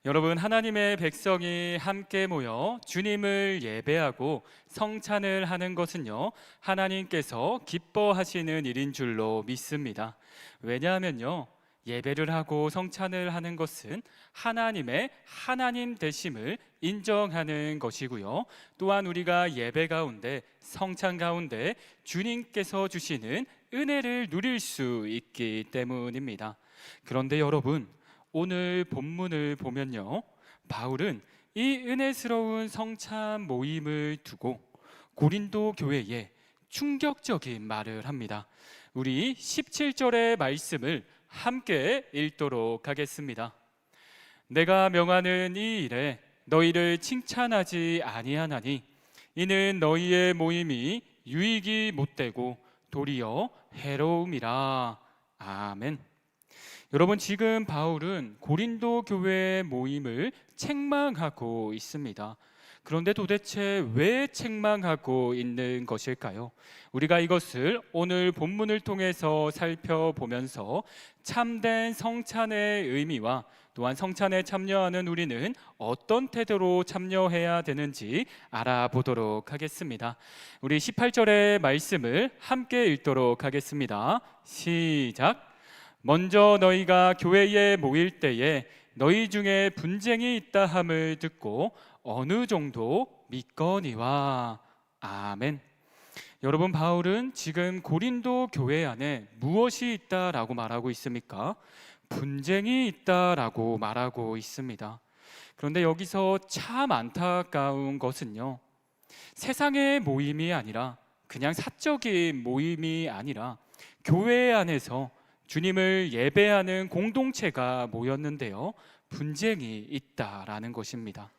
여러분, 하나님의 백성이 함께 모여 주님을 예배하고 성찬을 하는 것은요, 하나님께서 기뻐하시는 일인 줄로 믿습니다. 왜냐하면요, 예배를 하고 성찬을 하는 것은 하나님의 하나님 되심을 인정하는 것이고요, 또한 우리가 예배 가운데, 성찬 가운데 주님께서 주시는 은혜를 누릴 수 있기 때문입니다. 그런데 여러분, 오늘 본문을 보면요, 바울은 이 은혜스러운 성찬 모임을 두고 고린도 교회에 충격적인 말을 합니다. 우리 17절의 말씀을 함께 읽도록 하겠습니다. 내가 명하는 이 일에 너희를 칭찬하지 아니하나니 이는 너희의 모임이 유익이 못되고 도리어 해로움이라. 아멘. 여러분, 지금 바울은 고린도 교회의 모임을 책망하고 있습니다. 그런데 도대체 왜 책망하고 있는 것일까요? 우리가 이것을 오늘 본문을 통해서 살펴보면서 참된 성찬의 의미와 또한 성찬에 참여하는 우리는 어떤 태도로 참여해야 되는지 알아보도록 하겠습니다. 우리 18절의 말씀을 함께 읽도록 하겠습니다. 시작. 먼저 너희가 교회에 모일 때에 너희 중에 분쟁이 있다 함을 듣고 어느 정도 믿거니와. 아멘. 여러분, 바울은 지금 고린도 교회 안에 무엇이 있다라고 말하고 있습니까? 분쟁이 있다라고 말하고 있습니다. 그런데 여기서 참 안타까운 것은요, 세상의 모임이 아니라, 그냥 사적인 모임이 아니라 교회 안에서 주님을 예배하는 공동체가 모였는데요, 분쟁이 있다라는 것입니다.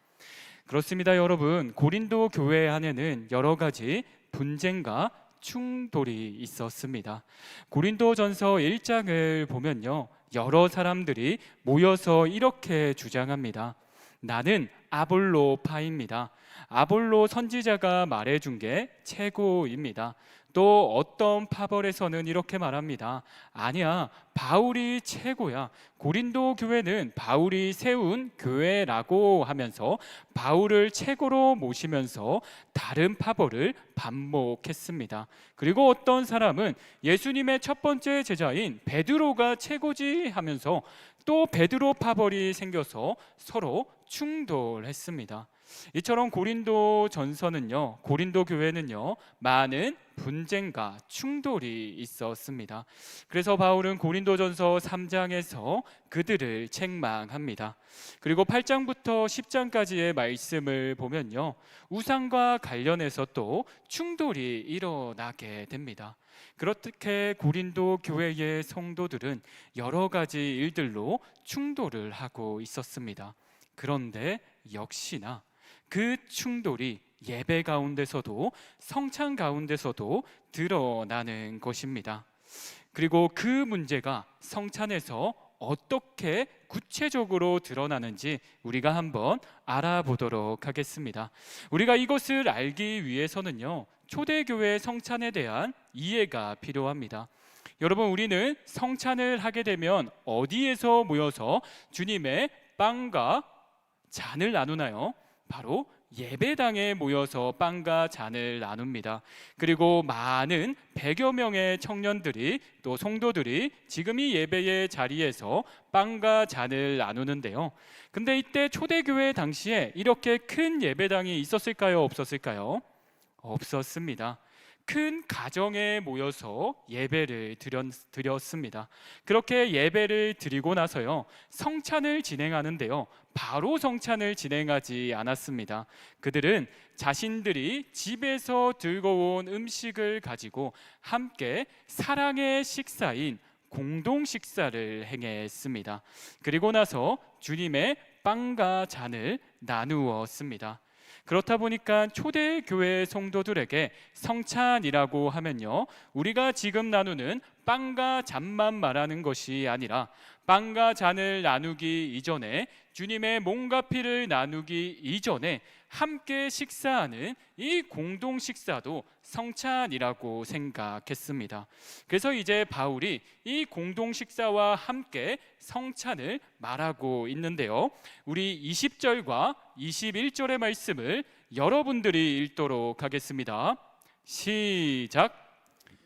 그렇습니다, 여러분. 고린도 교회 안에는 여러 가지 분쟁과 충돌이 있었습니다. 고린도전서 1장을 보면요, 여러 사람들이 모여서 이렇게 주장합니다. 나는 아볼로파입니다. 아볼로 선지자가 말해준 게 최고입니다. 또 어떤 파벌에서는 이렇게 말합니다. 아니야, 바울이 최고야. 고린도 교회는 바울이 세운 교회라고 하면서 바울을 최고로 모시면서 다른 파벌을 반복했습니다. 그리고 어떤 사람은 예수님의 첫 번째 제자인 베드로가 최고지 하면서 또 베드로 파벌이 생겨서 서로 충돌했습니다. 이처럼 고린도 전서는요, 고린도 교회는요, 많은 분쟁과 충돌이 있었습니다. 그래서 바울은 고린도전서 3장에서 그들을 책망합니다. 그리고 8장부터 10장까지의 말씀을 보면요, 우상과 관련해서 또 충돌이 일어나게 됩니다. 그렇게 고린도 교회의 성도들은 여러 가지 일들로 충돌을 하고 있었습니다. 그런데 역시나 그 충돌이 예배 가운데서도 성찬 가운데서도 드러나는 것입니다. 그리고 그 문제가 성찬에서 어떻게 구체적으로 드러나는지 우리가 한번 알아보도록 하겠습니다. 우리가 이것을 알기 위해서는요, 초대교회 성찬에 대한 이해가 필요합니다. 여러분, 우리는 성찬을 하게 되면 어디에서 모여서 주님의 빵과 잔을 나누나요? 바로 예배당에 모여서 빵과 잔을 나눕니다. 그리고 많은 100여 명의 청년들이 또 성도들이 지금 이 예배의 자리에서 빵과 잔을 나누는데요, 근데 이때 초대교회 당시에 이렇게 큰 예배당이 있었을까요? 없었을까요? 없었습니다. 큰 가정에 모여서 예배를 드렸습니다. 그렇게 예배를 드리고 나서요, 성찬을 진행하는데요, 바로 성찬을 진행하지 않았습니다. 그들은 자신들이 집에서 들고 온 음식을 가지고 함께 사랑의 식사인 공동 식사를 행했습니다. 그리고 나서 주님의 빵과 잔을 나누었습니다. 그렇다 보니까 초대교회 성도들에게 성찬이라고 하면요, 우리가 지금 나누는 빵과 잔만 말하는 것이 아니라 빵과 잔을 나누기 이전에, 주님의 몸과 피를 나누기 이전에 함께 식사하는 이 공동 식사도 성찬이라고 생각했습니다. 그래서 이제 바울이 이 공동 식사와 함께 성찬을 말하고 있는데요. 우리 20절과 21절의 말씀을 여러분들이 읽도록 하겠습니다. 시작.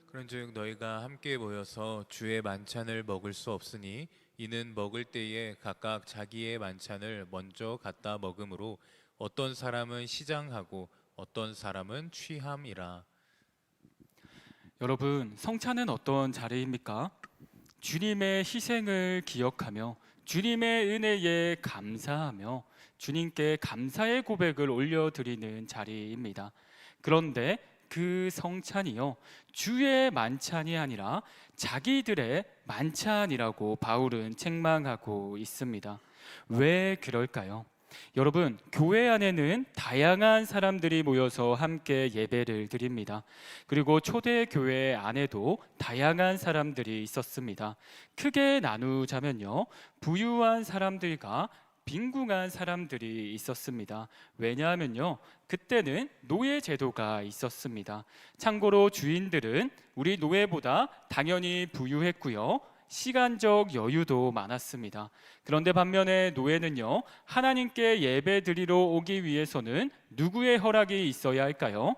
그런즉 너희가 함께 모여서 주의 만찬을 먹을 수 없으니 이는 먹을 때에 각각 자기의 만찬을 먼저 갖다 먹음으로 어떤 사람은 시장하고 어떤 사람은 취함이라. 여러분, 성찬은 어떤 자리입니까? 주님의 희생을 기억하며 주님의 은혜에 감사하며 주님께 감사의 고백을 올려드리는 자리입니다. 그런데 그 성찬이요, 주의 만찬이 아니라 자기들의 만찬이라고 바울은 책망하고 있습니다. 왜 그럴까요? 여러분, 교회 안에는 다양한 사람들이 모여서 함께 예배를 드립니다. 그리고 초대 교회 안에도 다양한 사람들이 있었습니다. 크게 나누자면요, 부유한 사람들과 빈궁한 사람들이 있었습니다. 왜냐하면요, 그때는 노예 제도가 있었습니다. 참고로 주인들은 우리 노예보다 당연히 부유했고요, 시간적 여유도 많았습니다. 그런데 반면에 노예는요, 하나님께 예배 드리러 오기 위해서는 누구의 허락이 있어야 할까요?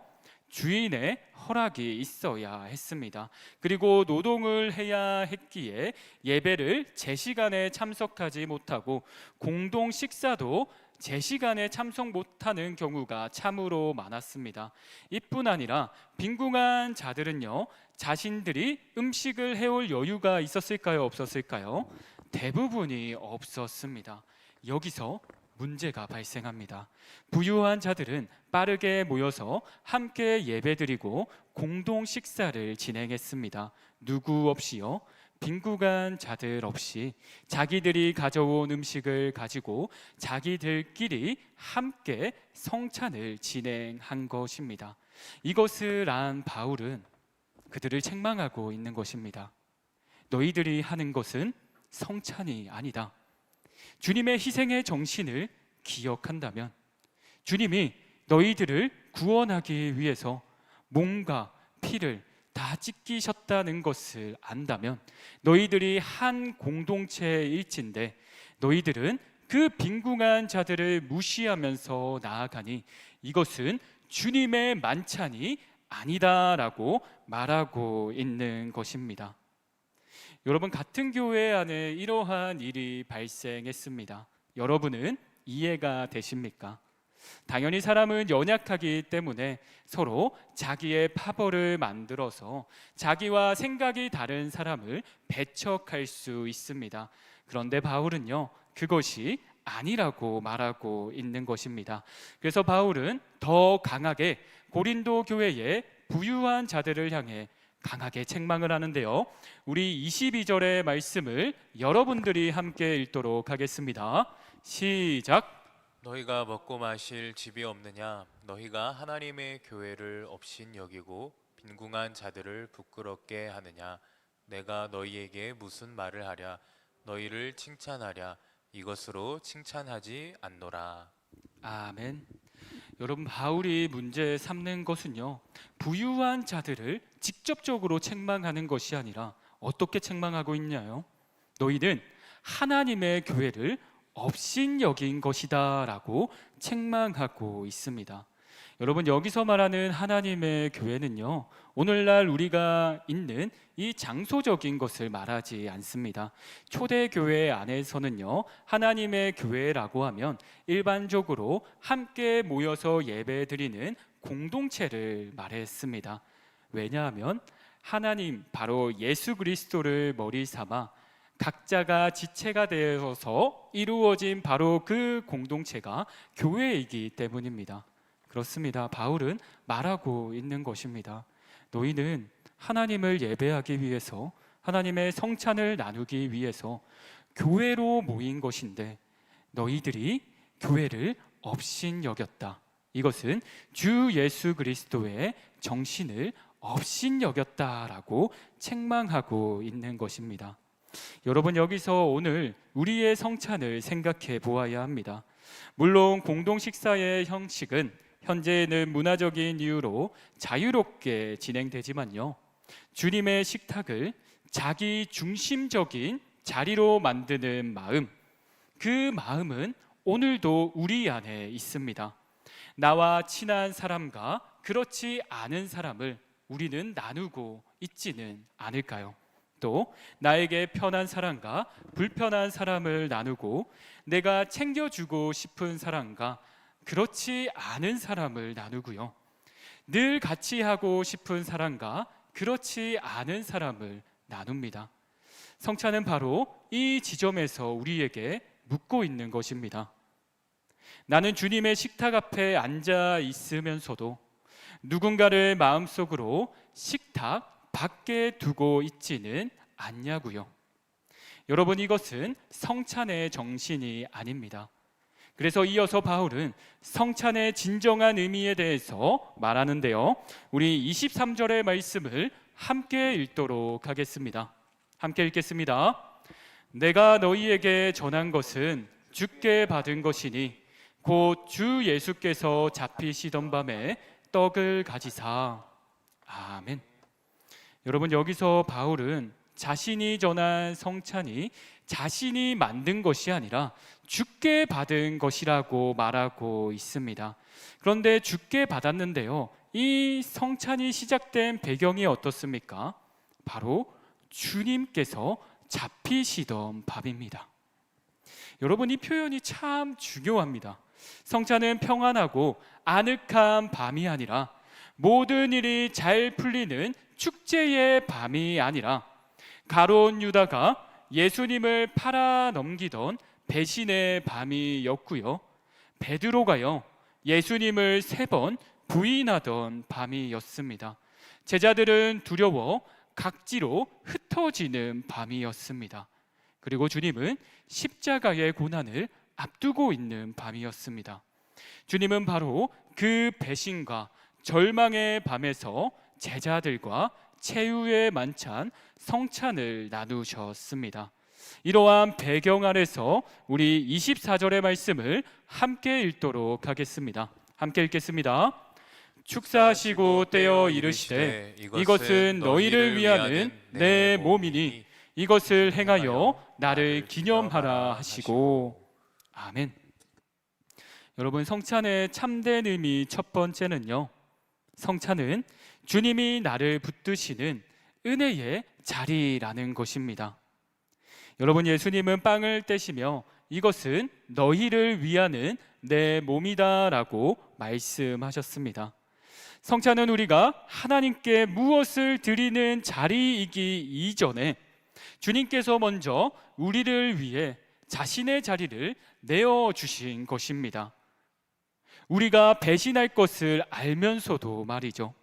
주인의 허락이 있어야 했습니다. 그리고 노동을 해야 했기에 예배를 제 시간에 참석하지 못하고 공동 식사도 제 시간에 참석 못하는 경우가 참으로 많았습니다. 이뿐 아니라 빈궁한 자들은요, 자신들이 음식을 해올 여유가 있었을까요? 없었을까요? 대부분이 없었습니다. 여기서 문제가 발생합니다. 부유한 자들은 빠르게 모여서 함께 예배드리고 공동 식사를 진행했습니다. 누구 없이요? 빈궁한 자들 없이 자기들이 가져온 음식을 가지고 자기들끼리 함께 성찬을 진행한 것입니다. 이것을 안 바울은 그들을 책망하고 있는 것입니다. 너희들이 하는 것은 성찬이 아니다. 주님의 희생의 정신을 기억한다면, 주님이 너희들을 구원하기 위해서 몸과 피를 다 찢기셨다는 것을 안다면, 너희들이 한 공동체일진데 너희들은 그 빈궁한 자들을 무시하면서 나아가니 이것은 주님의 만찬이 아니다라고 말하고 있는 것입니다. 여러분, 같은 교회 안에 이러한 일이 발생했습니다. 여러분은 이해가 되십니까? 당연히 사람은 연약하기 때문에 서로 자기의 파벌을 만들어서 자기와 생각이 다른 사람을 배척할 수 있습니다. 그런데 바울은요, 그것이 아니라고 말하고 있는 것입니다. 그래서 바울은 더 강하게 고린도 교회의 부유한 자들을 향해 강하게 책망을 하는데요, 우리 22절의 말씀을 여러분들이 함께 읽도록 하겠습니다. 시작. 너희가 먹고 마실 집이 없느냐? 너희가 하나님의 교회를 업신 여기고 빈궁한 자들을 부끄럽게 하느냐? 내가 너희에게 무슨 말을 하랴? 너희를 칭찬하랴? 이것으로 칭찬하지 않노라. 아멘. 여러분, 바울이 문제 삼는 것은요, 부유한 자들을 직접적으로 책망하는 것이 아니라 어떻게 책망하고 있냐요? 너희는 하나님의 교회를 업신여긴 것이다 라고 책망하고 있습니다. 여러분, 여기서 말하는 하나님의 교회는요, 오늘날 우리가 있는 이 장소적인 것을 말하지 않습니다. 초대교회 안에서는요, 하나님의 교회라고 하면 일반적으로 함께 모여서 예배드리는 공동체를 말했습니다. 왜냐하면 하나님, 바로 예수 그리스도를 머리 삼아 각자가 지체가 되어서 이루어진 바로 그 공동체가 교회이기 때문입니다. 그렇습니다. 바울은 말하고 있는 것입니다. 너희는 하나님을 예배하기 위해서, 하나님의 성찬을 나누기 위해서 교회로 모인 것인데 너희들이 교회를 업신여겼다. 이것은 주 예수 그리스도의 정신을 업신여겼다라고 책망하고 있는 것입니다. 여러분, 여기서 오늘 우리의 성찬을 생각해 보아야 합니다. 물론 공동 식사의 형식은 현재는 문화적인 이유로 자유롭게 진행되지만요, 주님의 식탁을 자기 중심적인 자리로 만드는 마음, 그 마음은 오늘도 우리 안에 있습니다. 나와 친한 사람과 그렇지 않은 사람을 우리는 나누고 있지는 않을까요? 또 나에게 편한 사람과 불편한 사람을 나누고, 내가 챙겨주고 싶은 사람과 그렇지 않은 사람을 나누고요, 늘 같이 하고 싶은 사람과 그렇지 않은 사람을 나눕니다. 성찬은 바로 이 지점에서 우리에게 묻고 있는 것입니다. 나는 주님의 식탁 앞에 앉아 있으면서도 누군가를 마음속으로 식탁 밖에 두고 있지는 않냐고요. 여러분, 이것은 성찬의 정신이 아닙니다. 그래서 이어서 바울은 성찬의 진정한 의미에 대해서 말하는데요, 우리 23절의 말씀을 함께 읽도록 하겠습니다. 함께 읽겠습니다. 내가 너희에게 전한 것은 주께 받은 것이니 곧 주 예수께서 잡히시던 밤에 떡을 가지사. 아멘. 여러분, 여기서 바울은 자신이 전한 성찬이 자신이 만든 것이 아니라 주께 받은 것이라고 말하고 있습니다. 그런데 주께 받았는데요, 이 성찬이 시작된 배경이 어떻습니까? 바로 주님께서 잡히시던 밤입니다. 여러분, 이 표현이 참 중요합니다. 성찬은 평안하고 아늑한 밤이 아니라, 모든 일이 잘 풀리는 축제의 밤이 아니라, 가룟 유다가 예수님을 팔아 넘기던 배신의 밤이었고요, 베드로가요 예수님을 3번 부인하던 밤이었습니다. 제자들은 두려워 각지로 흩어지는 밤이었습니다. 그리고 주님은 십자가의 고난을 앞두고 있는 밤이었습니다. 주님은 바로 그 배신과 절망의 밤에서 제자들과 최후의 만찬 성찬을 나누셨습니다. 이러한 배경 아래서 우리 24절의 말씀을 함께 읽도록 하겠습니다. 함께 읽겠습니다. 축사하시고 떼어 이르시되 이것은 너희를 위하는 내 몸이니 이것을 행하여 나를 기념하라 하시고. 아멘. 여러분, 성찬의 참된 의미 첫 번째는요, 성찬은 주님이 나를 붙드시는 은혜의 자리라는 것입니다. 여러분, 예수님은 빵을 떼시며 이것은 너희를 위하는 내 몸이다 라고 말씀하셨습니다. 성찬은 우리가 하나님께 무엇을 드리는 자리이기 이전에 주님께서 먼저 우리를 위해 자신의 자리를 내어주신 것입니다. 우리가 배신할 것을 알면서도 말이죠.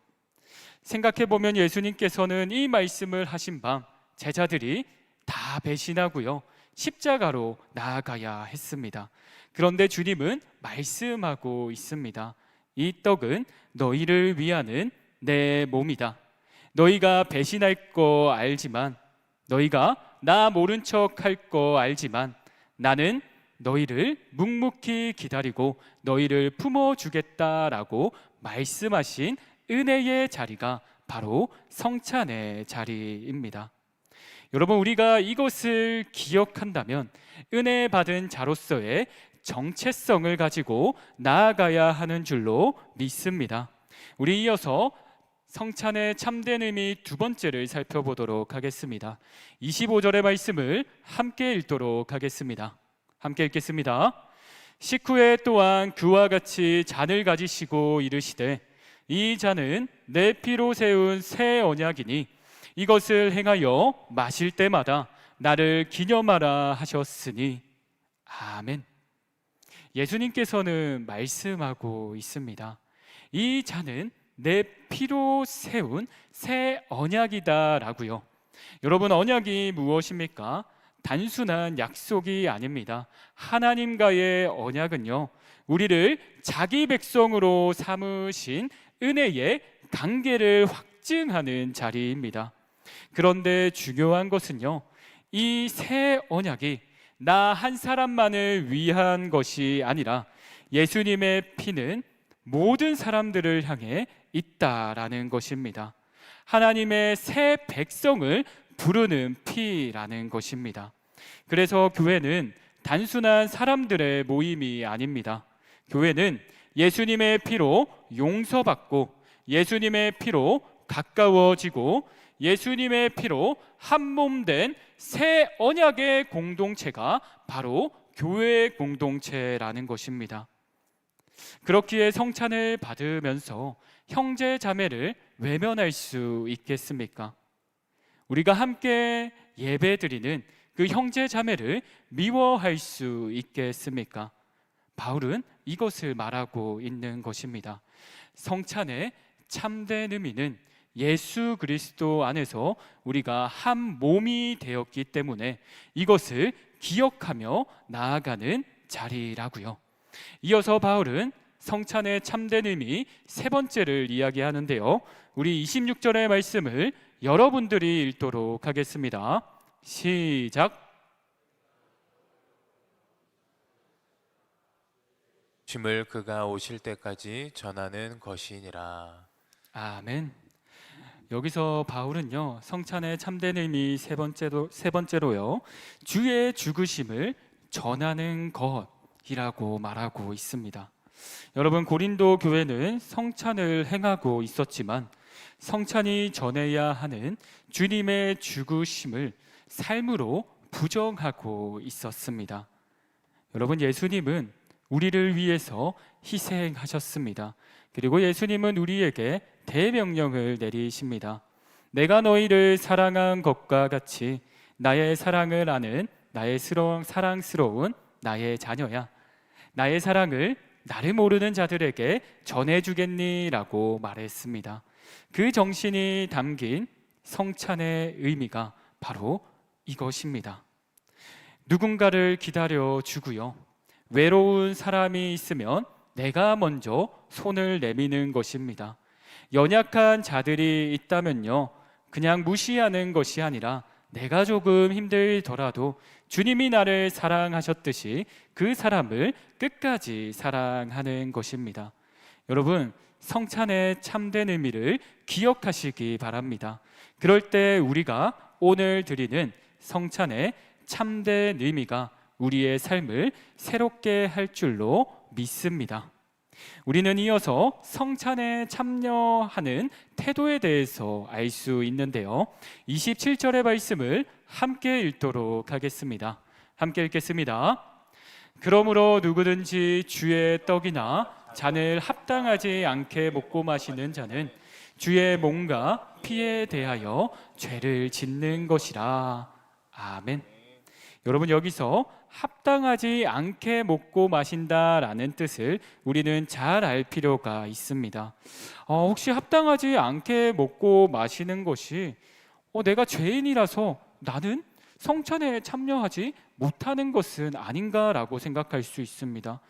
생각해보면 예수님께서는 이 말씀을 하신 밤 제자들이 다 배신하고요, 십자가로 나아가야 했습니다. 그런데 주님은 말씀하고 있습니다. 이 떡은 너희를 위하는 내 몸이다. 너희가 배신할 거 알지만, 너희가 나 모른 척 할 거 알지만, 나는 너희를 묵묵히 기다리고 너희를 품어주겠다라고 말씀하신 은혜의 자리가 바로 성찬의 자리입니다. 여러분, 우리가 이것을 기억한다면 은혜 받은 자로서의 정체성을 가지고 나아가야 하는 줄로 믿습니다. 우리 이어서 성찬의 참된 의미 두 번째를 살펴보도록 하겠습니다. 25절의 말씀을 함께 읽도록 하겠습니다. 함께 읽겠습니다. 식후에 또한 그와 같이 잔을 가지시고 이르시되 이 잔은 내 피로 세운 새 언약이니 이것을 행하여 마실 때마다 나를 기념하라 하셨으니. 아멘. 예수님께서는 말씀하고 있습니다. 이 잔은 내 피로 세운 새 언약이다라고요. 여러분, 언약이 무엇입니까? 단순한 약속이 아닙니다. 하나님과의 언약은요, 우리를 자기 백성으로 삼으신 은혜의 관계를 입증하는 자리입니다. 그런데 중요한 것은요, 이 새 언약이 나 한 사람만을 위한 것이 아니라 예수님의 피는 모든 사람들을 향해 있다라는 것입니다. 하나님의 새 백성을 부르는 피라는 것입니다. 그래서 교회는 단순한 사람들의 모임이 아닙니다. 교회는 예수님의 피로 용서받고 예수님의 피로 가까워지고 예수님의 피로 한 몸 된 새 언약의 공동체가 바로 교회의 공동체라는 것입니다. 그렇기에 성찬을 받으면서 형제 자매를 외면할 수 있겠습니까? 우리가 함께 예배드리는 그 형제 자매를 미워할 수 있겠습니까? 바울은 이것을 말하고 있는 것입니다. 성찬의 참된 의미는 예수 그리스도 안에서 우리가 한 몸이 되었기 때문에 이것을 기억하며 나아가는 자리라고요. 이어서 바울은 성찬의 참된 의미 세 번째를 이야기하는데요. 우리 26절의 말씀을 여러분들이 읽도록 하겠습니다. 시작. 짐을 그가 오실 때까지 전하는 것이니라. 아멘. 여기서 바울은요, 성찬의 참된 의미 세 번째로요, 주의 죽으심을 전하는 것이라고 말하고 있습니다. 여러분, 고린도 교회는 성찬을 행하고 있었지만 성찬이 전해야 하는 주님의 죽으심을 삶으로 부정하고 있었습니다. 여러분, 예수님은 우리를 위해서 희생하셨습니다. 그리고 예수님은 우리에게 대명령을 내리십니다. 내가 너희를 사랑한 것과 같이 나의 사랑을 아는 나의 사랑스러운 나의 자녀야. 나의 사랑을 나를 모르는 자들에게 전해주겠니라고 말했습니다. 그 정신이 담긴 성찬의 의미가 바로 이것입니다. 누군가를 기다려 주고요, 외로운 사람이 있으면 내가 먼저 손을 내미는 것입니다. 연약한 자들이 있다면요, 그냥 무시하는 것이 아니라 내가 조금 힘들더라도 주님이 나를 사랑하셨듯이 그 사람을 끝까지 사랑하는 것입니다. 여러분, 성찬의 참된 의미를 기억하시기 바랍니다. 그럴 때 우리가 오늘 드리는 성찬의 참된 의미가 우리의 삶을 새롭게 할 줄로 믿습니다. 우리는 이어서 성찬에 참여하는 태도에 대해서 알 수 있는데요. 27절의 말씀을 함께 읽도록 하겠습니다. 함께 읽겠습니다. 그러므로 누구든지 주의 떡이나 잔을 합당하지 않게 먹고 마시는 자는 주의 몸과 피에 대하여 죄를 짓는 것이라. 아멘. 여러분, 여기서 합당하지 않게 먹고 마신다라는 뜻을 우리는 잘 알 필요가 있습니다. 혹시 합당하지 않게 먹고 마시는 것이 내가 죄인이라서 나는 성찬에 참여하지 못하는 것은 아닌가라고 생각할 수 있습니다.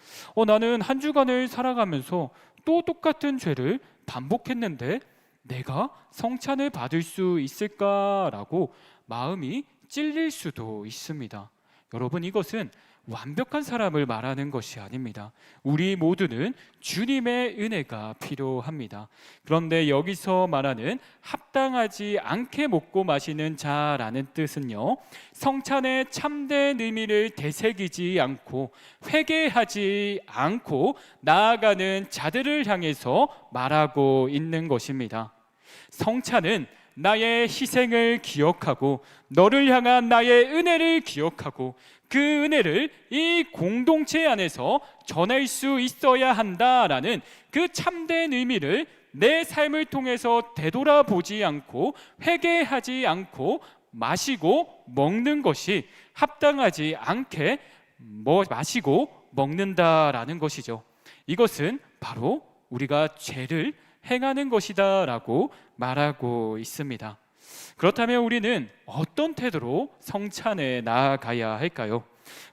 나는 한 주간을 살아가면서 또 똑같은 죄를 반복했는데 내가 성찬을 받을 수 있을까라고 마음이 찔릴 수도 있습니다. 여러분, 이것은 완벽한 사람을 말하는 것이 아닙니다. 우리 모두는 주님의 은혜가 필요합니다. 그런데 여기서 말하는 합당하지 않게 먹고 마시는 자라는 뜻은요, 성찬의 참된 의미를 되새기지 않고 회개하지 않고 나아가는 자들을 향해서 말하고 있는 것입니다. 성찬은 나의 희생을 기억하고 너를 향한 나의 은혜를 기억하고 그 은혜를 이 공동체 안에서 전할 수 있어야 한다라는 그 참된 의미를 내 삶을 통해서 되돌아보지 않고 회개하지 않고 마시고 먹는 것이 합당하지 않게 마시고 먹는다라는 것이죠. 이것은 바로 우리가 죄를 행하는 것이다 라고 말하고 있습니다. 그렇다면 우리는 어떤 태도로 성찬에 나아가야 할까요?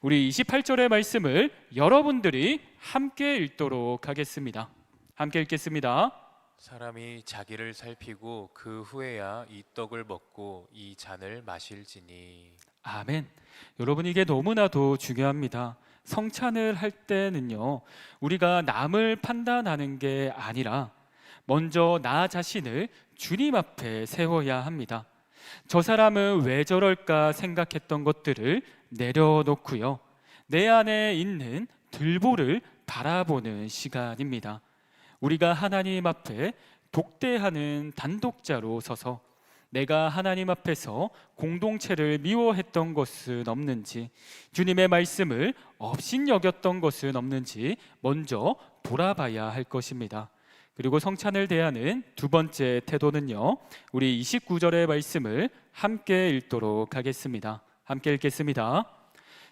우리 28절의 말씀을 여러분들이 함께 읽도록 하겠습니다. 함께 읽겠습니다. 사람이 자기를 살피고 그 후에야 이 떡을 먹고 이 잔을 마실지니. 아멘. 여러분, 이게 너무나도 중요합니다. 성찬을 할 때는요, 우리가 남을 판단하는 게 아니라 먼저 나 자신을 주님 앞에 세워야 합니다. 저 사람은 왜 저럴까 생각했던 것들을 내려놓고요, 내 안에 있는 들보를 바라보는 시간입니다. 우리가 하나님 앞에 독대하는 단독자로 서서 내가 하나님 앞에서 공동체를 미워했던 것은 없는지, 주님의 말씀을 업신여겼던 것은 없는지 먼저 돌아봐야 할 것입니다. 그리고 성찬을 대하는 두 번째 태도는요, 우리 29절의 말씀을 함께 읽도록 하겠습니다. 함께 읽겠습니다.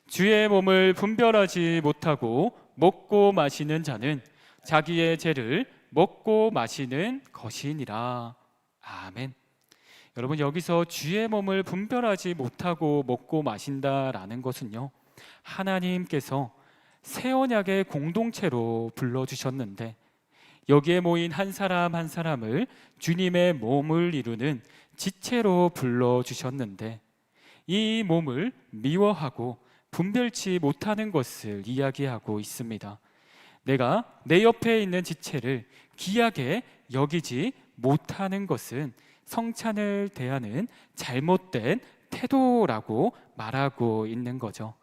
주의 몸을 분별하지 못하고 먹고 마시는 자는 자기의 죄를 먹고 마시는 것이니라. 아멘. 여러분, 여기서 주의 몸을 분별하지 못하고 먹고 마신다라는 것은요, 하나님께서 새 언약의 공동체로 불러주셨는데 여기에 모인 한 사람 한 사람을 주님의 몸을 이루는 지체로 불러주셨는데 이 몸을 미워하고 분별치 못하는 것을 이야기하고 있습니다. 내가 내 옆에 있는 지체를 귀하게 여기지 못하는 것은 성찬을 대하는 잘못된 태도라고 말하고 있는 거죠.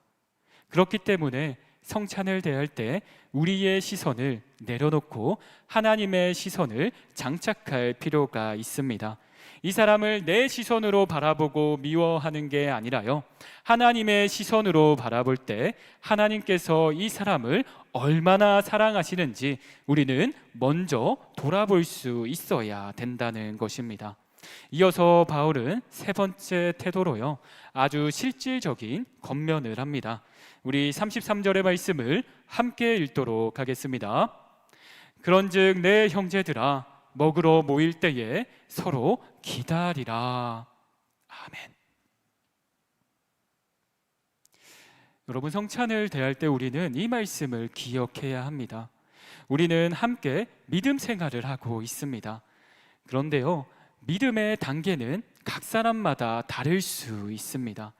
그렇기 때문에 성찬을 대할 때 우리의 시선을 내려놓고 하나님의 시선을 장착할 필요가 있습니다. 이 사람을 내 시선으로 바라보고 미워하는 게 아니라요, 하나님의 시선으로 바라볼 때 하나님께서 이 사람을 얼마나 사랑하시는지 우리는 먼저 돌아볼 수 있어야 된다는 것입니다. 이어서 바울은 세 번째 태도로요, 아주 실질적인 권면을 합니다. 우리 33절의 말씀을 함께 읽도록 하겠습니다. 그런즉 내 형제들아, 먹으러 모일 때에 서로 기다리라. 아멘. 여러분, 성찬을 대할 때 우리는 이 말씀을 기억해야 합니다. 우리는 함께 믿음 생활을 하고 있습니다. 그런데요, 믿음의 단계는 각 사람마다 다를 수 있습니다.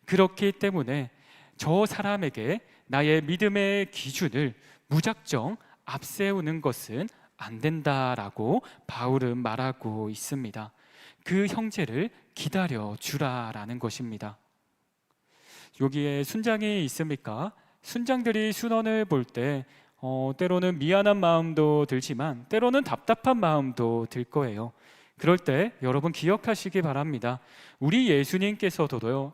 그렇기 때문에 저 사람에게 나의 믿음의 기준을 무작정 앞세우는 것은 안 된다라고 바울은 말하고 있습니다. 그 형제를 기다려 주라라는 것입니다. 여기에 순장이 있습니까? 순장들이 순원을 볼 때 때로는 미안한 마음도 들지만 때로는 답답한 마음도 들 거예요. 그럴 때 여러분 기억하시기 바랍니다. 우리 예수님께서도요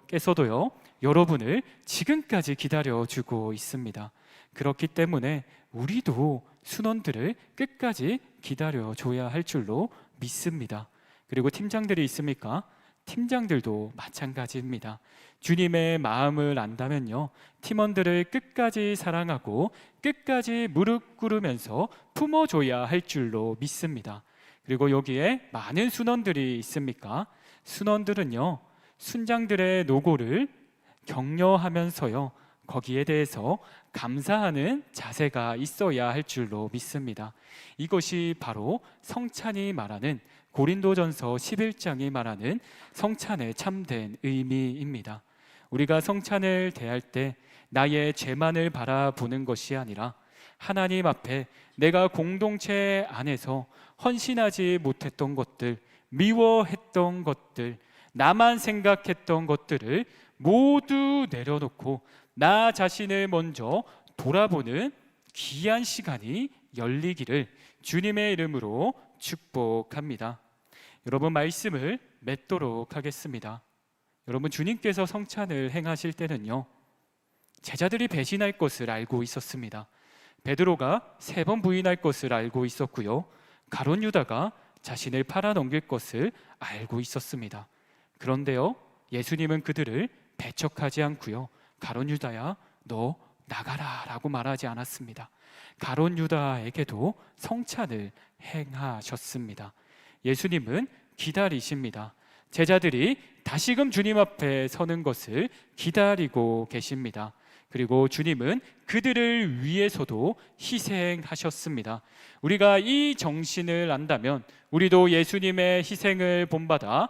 여러분을 지금까지 기다려주고 있습니다. 그렇기 때문에 우리도 순원들을 끝까지 기다려줘야 할 줄로 믿습니다. 그리고 팀장들이 있습니까? 팀장들도 마찬가지입니다. 주님의 마음을 안다면요, 팀원들을 끝까지 사랑하고 끝까지 무릎 꿇으면서 품어줘야 할 줄로 믿습니다. 그리고 여기에 많은 순원들이 있습니까? 순원들은요, 순장들의 노고를 격려하면서요, 거기에 대해서 감사하는 자세가 있어야 할 줄로 믿습니다. 이것이 바로 성찬이 말하는, 고린도전서 11장이 말하는 성찬의 참된 의미입니다. 우리가 성찬을 대할 때 나의 죄만을 바라보는 것이 아니라 하나님 앞에 내가 공동체 안에서 헌신하지 못했던 것들, 미워했던 것들, 나만 생각했던 것들을 모두 내려놓고 나 자신을 먼저 돌아보는 귀한 시간이 열리기를 주님의 이름으로 축복합니다. 여러분, 말씀을 맺도록 하겠습니다. 여러분, 주님께서 성찬을 행하실 때는요, 제자들이 배신할 것을 알고 있었습니다. 베드로가 3번 부인할 것을 알고 있었고요, 가룟 유다가 자신을 팔아넘길 것을 알고 있었습니다. 그런데요, 예수님은 그들을 배척하지 않고요, 가룟 유다야, 너 나가라 라고 말하지 않았습니다. 가룟 유다에게도 성찬을 행하셨습니다. 예수님은 기다리십니다. 제자들이 다시금 주님 앞에 서는 것을 기다리고 계십니다. 그리고 주님은 그들을 위해서도 희생하셨습니다. 우리가 이 정신을 안다면 우리도 예수님의 희생을 본받아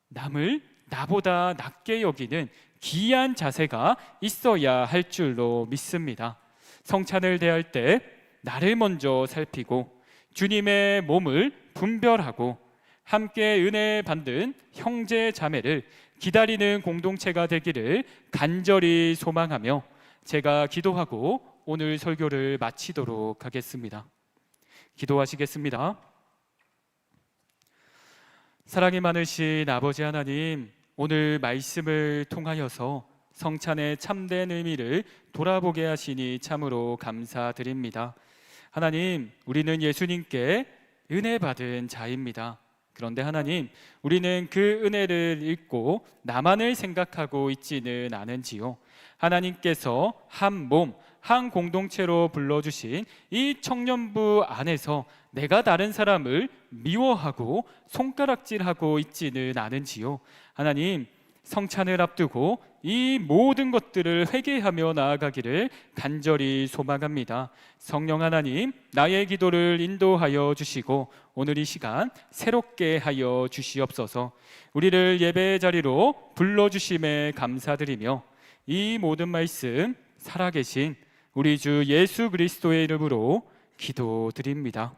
남을 나보다 낮게 여기는 귀한 자세가 있어야 할 줄로 믿습니다. 성찬을 대할 때 나를 먼저 살피고 주님의 몸을 분별하고 함께 은혜 받는 형제 자매를 기다리는 공동체가 되기를 간절히 소망하며 제가 기도하고 오늘 설교를 마치도록 하겠습니다. 기도하시겠습니다. 사랑이 많으신 아버지 하나님, 오늘 말씀을 통하여서 성찬의 참된 의미를 돌아보게 하시니 참으로 감사드립니다. 하나님, 우리는 예수님께 은혜 받은 자입니다. 그런데 하나님, 우리는 그 은혜를 잊고 나만을 생각하고 있지는 않은지요. 하나님께서 한 몸, 한 공동체로 불러주신 이 청년부 안에서 내가 다른 사람을 미워하고 손가락질하고 있지는 않은지요. 하나님, 성찬을 앞두고 이 모든 것들을 회개하며 나아가기를 간절히 소망합니다. 성령 하나님, 나의 기도를 인도하여 주시고 오늘 이 시간 새롭게 하여 주시옵소서. 우리를 예배의 자리로 불러주심에 감사드리며 이 모든 말씀 살아계신 우리 주 예수 그리스도의 이름으로 기도드립니다.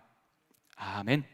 아멘.